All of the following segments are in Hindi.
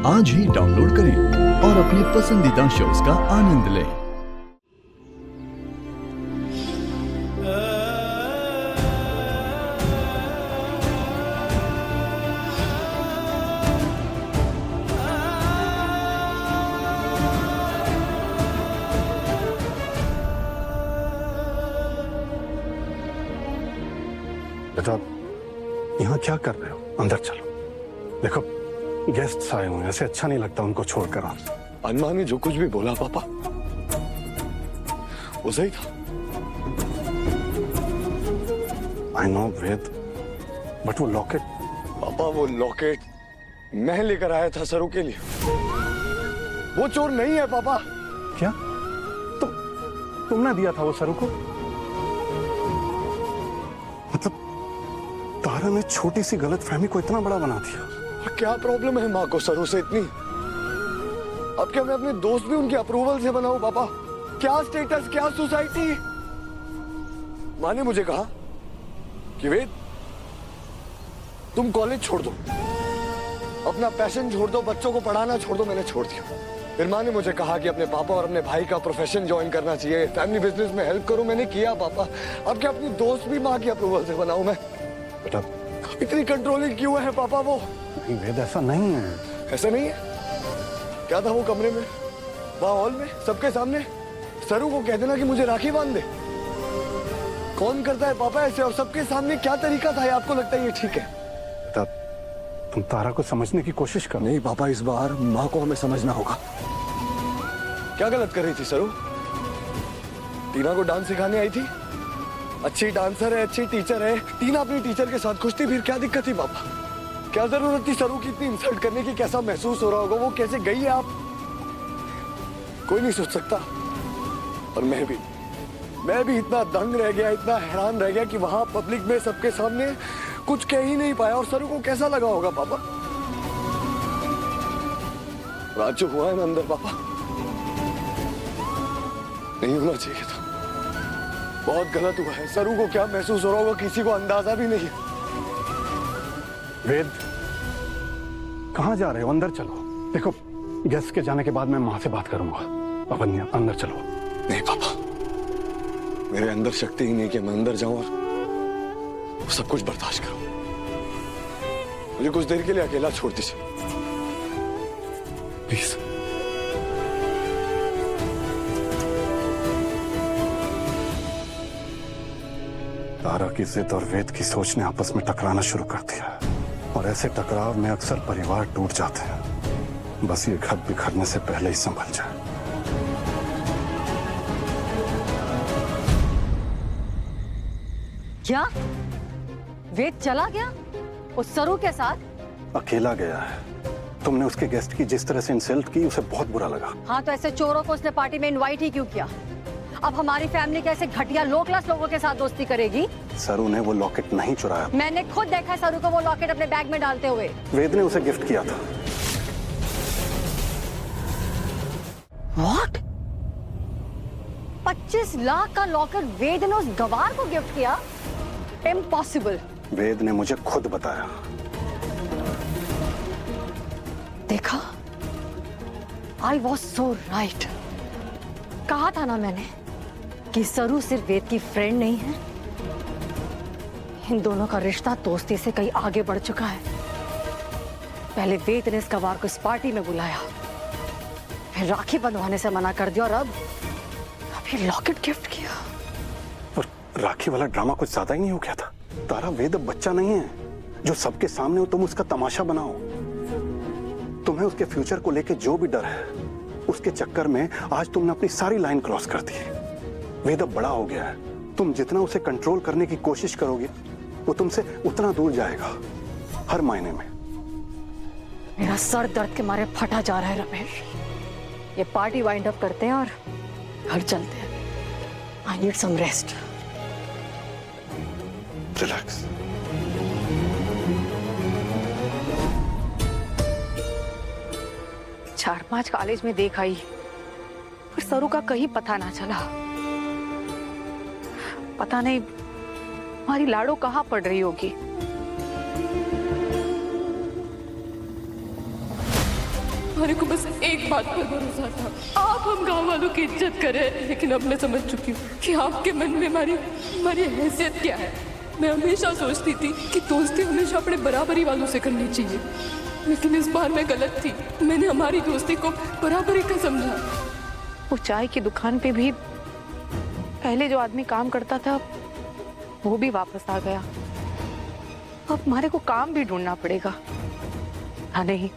आज ही डाउनलोड करें और अपने पसंदीदा शोज का आनंद लें। बेटा, यहाँ क्या कर रहे हो? अंदर चलो। देखो, गेस्ट्स आए हुए हैं, ऐसे अच्छा नहीं लगता उनको छोड़कर। अन्मा ने जो कुछ भी बोला पापा, वो सही था। आई नो वेद, बट वो लॉकेट। पापा, वो लॉकेट मैं लेकर आया था सरू के लिए। वो चोर नहीं है पापा। क्या? तुमने दिया था वो सरू को? मतलब तारा ने छोटी सी गलतफहमी को इतना बड़ा बना दिया। और क्या प्रॉब्लम है माँ को सरू से इतनी? अब क्या मैं अपने दोस्त भी उनके अप्रूवल से बनाऊं पापा? क्या स्टेटस, क्या सोसाइटी? माँ ने मुझे कहा कि वेद, तुम कॉलेज छोड़ दो, अपना पैशन छोड़ दो, बच्चों को पढ़ाना छोड़ दो। मैंने छोड़ दिया। फिर माँ ने मुझे कहा कि अपने पापा और अपने भाई का प्रोफेशन ज्वाइन करना चाहिए, फैमिली बिजनेस में हेल्प करो। मैंने किया पापा। अब क्या अपनी दोस्त भी माँ की अप्रूवल से बनाऊं मैं? बेटा, इतनी कंट्रोलिंग क्यों है पापा वो? नहीं वेद, ऐसा नहीं है। ऐसा नहीं है? क्या था वो कमरे में, वहां हॉल में, सबके सामने सरू को कह देना कि मुझे राखी बांध दे। कौन करता है पापा ऐसे? और सबके सामने क्या तरीका था? आपको लगता है ये ठीक है? बेटा, तुम तारा को समझने की कोशिश करो। नहीं पापा, इस बार माँ को हमें समझना होगा। क्या गलत कर रही थी सरू? टीना को डांस सिखाने आई थी, अच्छी डांसर है, अच्छी टीचर है। टीना अपनी टीचर के साथ खुश थी, फिर क्या दिक्कत थी पापा? क्या जरूरत थी सरू की इतनी इंसल्ट करने की? कैसा महसूस हो रहा होगा? वो कैसे गई है आप कोई नहीं सोच सकता। और मैं भी इतना दंग रह गया, इतना हैरान रह गया कि वहां पब्लिक में सबके सामने कुछ कह ही नहीं पाया। और सरू को कैसा लगा होगा पापा? रात चुप हुआ है ना अंदर पापा? नहीं होना चाहिए था, बहुत गलत हुआ है। सरू को क्या महसूस हो रहा होगा किसी को अंदाजा भी नहीं है। वेद, कहाँ जा रहे हो? अंदर चलो। देखो, गेस्ट के जाने के बाद मैं माँ से बात करूंगा। अवन्या, अंदर चलो। नहीं पापा, मेरे अंदर शक्ति ही नहीं कि मैं अंदर जाऊं और सब कुछ बर्दाश्त करूं। मुझे कुछ देर के लिए अकेला छोड़ दीजिए प्लीज। तारा की जिद और वेद की सोच ने आपस में टकराना शुरू कर दिया, और ऐसे टकराव में अक्सर परिवार टूट जाते हैं। बस ये घर बिखरने से पहले ही संभल जाए। क्या वेद चला गया उस सरू के साथ? अकेला गया है। तुमने उसके गेस्ट की जिस तरह से इंसल्ट की, उसे बहुत बुरा लगा। हाँ, तो ऐसे चोरों को उसने पार्टी में इनवाइट ही क्यों किया? अब हमारी फैमिली कैसे घटिया लो क्लास लोगों के साथ दोस्ती करेगी? सरू ने वो लॉकेट नहीं चुराया। मैंने खुद देखा सरू को वो लॉकेट अपने बैग में डालते हुए। वेद ने उसे गिफ्ट किया था। What? 25 लाख का लॉकेट वेद ने उस गवार को गिफ्ट किया? इम्पॉसिबल। वेद ने मुझे खुद बताया। देखा, आई वॉज सो राइट। कहा था ना मैंने कि सरू सिर्फ वेद की फ्रेंड नहीं है, इन दोनों का रिश्ता दोस्ती से कहीं आगे बढ़ चुका है। पहले वेद ने इस गवार को इस पार्टी में बुलाया, फिर राखी बंधवाने से मना कर दिया, और अब ये लॉकेट गिफ्ट किया। और राखी वाला ड्रामा कुछ ज्यादा ही नहीं हो गया था? तारा, वेद अब बच्चा नहीं है जो सबके सामने हो तुम उसका तमाशा बनाओ। तुम्हें उसके फ्यूचर को लेके जो भी डर है, उसके चक्कर में आज तुमने अपनी सारी लाइन क्रॉस कर दी। वेद अब बड़ा हो गया है। तुम जितना उसे कंट्रोल करने की कोशिश करोगे, वो तुमसे उतना दूर जाएगा, हर मायने में। मेरा सर दर्द के मारे फटा जा रहा है रमेश। ये पार्टी वाइंड अप करते हैं और घर चलते हैं। I need some rest. Relax. चार पांच कॉलेज में देख आई, पर सरू का कहीं पता ना चला। पता नहीं हमारी लाडो कहाँ पड़ रही होगी। हमारे को बस एक बात पर भरोसा था, आप हम गांव वालों की इज्जत करें। लेकिन अब मैं समझ चुकी हूँ कि आपके मन में हमारी हैसियत क्या है। मैं हमेशा सोचती थी कि दोस्ती हमेशा अपने बराबरी वालों से करनी चाहिए, लेकिन इस बार मैं गलत थी। मैंने हमारी दोस्ती को बराबरी का समझा। वो चाय की दुकान पे भी पहले जो आदमी काम करता था वो भी वापस आ गया। अब हमारे को काम भी ढूंढना पड़ेगा। हाँ नहीं,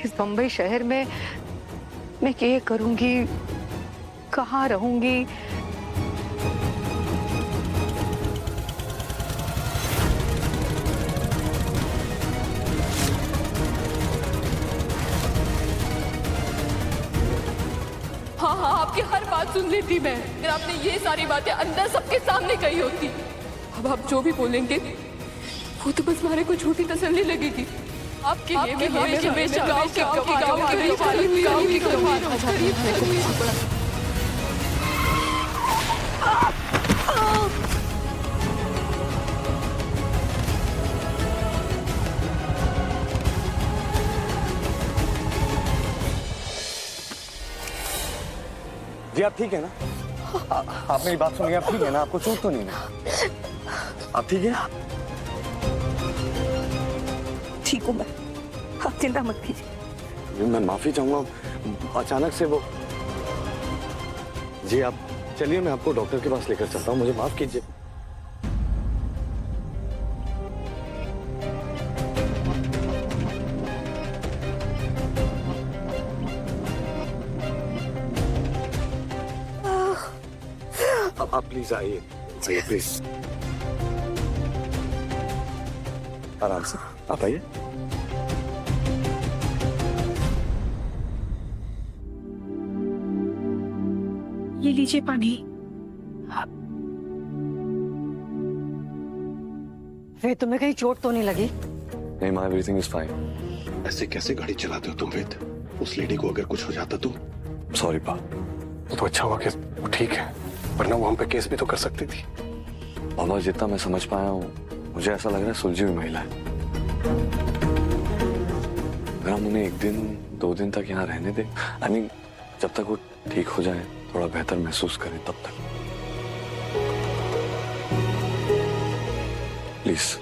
इस बम्बई शहर में मैं क्या करूंगी, कहाँ रहूंगी? हाँ, आपकी हर बात सुन लेती मैं, फिर आपने ये सारी बातें अंदर सबके सामने कही होती। अब आप जो भी बोलेंगे वो तो बस हमारे को झूठी तसल्ली लगेगी। आपके लिए मैं हमेशा गाँव की जी आप ठीक है ना? आप मेरी बात सुनिए, आप ठीक है ना? आपको चोट तो नहीं है? आप ठीक है? ठीक हूँ मैं, आप चिंता मत कीजिए। मैं माफी चाहूंगा, अचानक से वो। जी आप चलिए, मैं आपको डॉक्टर के पास लेकर चलता हूँ, मुझे माफ कीजिए। आप प्लीज आइए, आइए प्लीज, आराम से आप आइए। ये लीजिए पानी। वे तुम्हें कहीं चोट तो नहीं लगी? नहीं माँ, एवरीथिंग इज फाइन। ऐसे कैसे गाड़ी चलाते हो तुम वेद? उस लेडी को अगर कुछ हो जाता तो? सॉरी पा। तो अच्छा हुआ कि वो ठीक है, वरना वो हम पे केस भी तो कर सकती थी। मामा जितना मैं समझ पाया हूँ, मुझे ऐसा लग रहा है सुलझी हुई महिला है। अगर हम उन्हें 1 दिन 2 दिन तक यहाँ रहने दें, आई मीन जब तक वो ठीक हो जाए, थोड़ा बेहतर महसूस करें, तब तक प्लीज।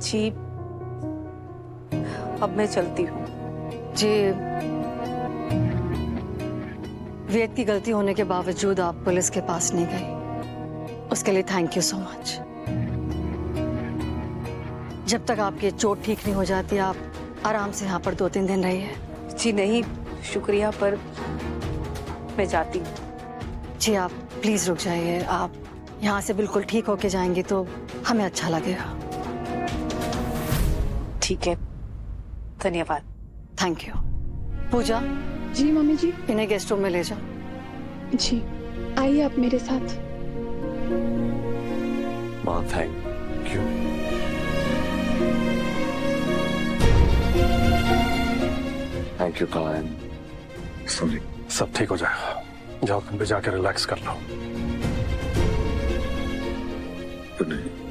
जी अब मैं चलती हूँ। जी, वेद की गलती होने के बावजूद आप पुलिस के पास नहीं गई, उसके लिए थैंक यू सो मच। जब तक आपकी चोट ठीक नहीं हो जाती, आप आराम से यहाँ पर 2-3 दिन रहिए। जी नहीं, शुक्रिया, पर मैं जाती हूँ। जी आप प्लीज रुक जाइए, आप यहाँ से बिल्कुल ठीक होके जाएंगी तो हमें अच्छा लगेगा। ठीक है, धन्यवाद। Thank you. Puja, ji mummy जी। इन्हें गेस्ट रूम में ले जाओ। जी आइए आप मेरे साथ। माँ थैंक यू। थैंक यू कान। सॉरी। सब ठीक हो जाएगा, जाओ तुम भी जाकर रिलैक्स कर लो। Good night.